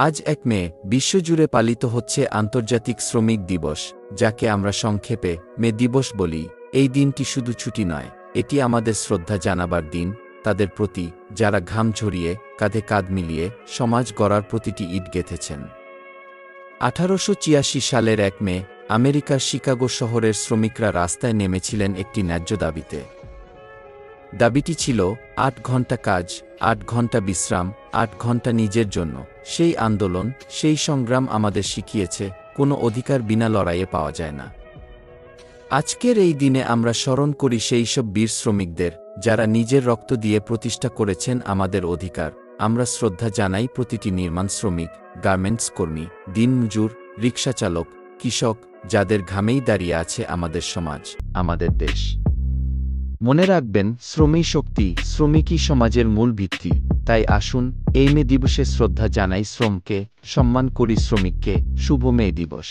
আজ ১ মে বিশ্বজুড়ে পালিত হচ্ছে আন্তর্জাতিক শ্রমিক দিবস, যাকে আমরা সংক্ষেপে মে দিবস বলি। এই দিনটি শুধু ছুটি নয়, এটি আমাদের শ্রদ্ধা জানাবার দিন তাদের প্রতি, যারা ঘাম ঝরিয়ে, কাঁধে কাঁধ মিলিয়ে সমাজ গড়ার প্রতিটি ইট গেঁথেছেন। ১৮৮৬ সালের ১ মে আমেরিকার শিকাগো শহরের শ্রমিকরা রাস্তায় নেমেছিলেন একটি ন্যায্য দাবিতে। দাবিটি ছিল ৮ ঘণ্টা কাজ, ৮ ঘণ্টা বিশ্রাম, ৮ ঘণ্টা নিজের জন্য। সেই আন্দোলন, সেই সংগ্রাম আমাদের শিখিয়েছে, কোনো অধিকার বিনা লড়াইয়ে পাওয়া যায় না। আজকের এই দিনে আমরা স্মরণ করি সেই সব বীর শ্রমিকদের, যারা নিজের রক্ত দিয়ে প্রতিষ্ঠা করেছেন আমাদের অধিকার। আমরা শ্রদ্ধা জানাই প্রতিটি নির্মাণ শ্রমিক, গার্মেন্টস কর্মী, দিনমজুর, রিকশাচালক, কৃষক, যাদের ঘামেই দাঁড়িয়ে আছে আমাদের সমাজ, আমাদের দেশ। মনে রাখবেন, শ্রমই শক্তি, শ্রমিকই সমাজের মূল ভিত্তি। তাই আসুন, এই মে দিবসে শ্রদ্ধা জানাই শ্রমকে, সম্মান করি শ্রমিককে। শুভ মে দিবস।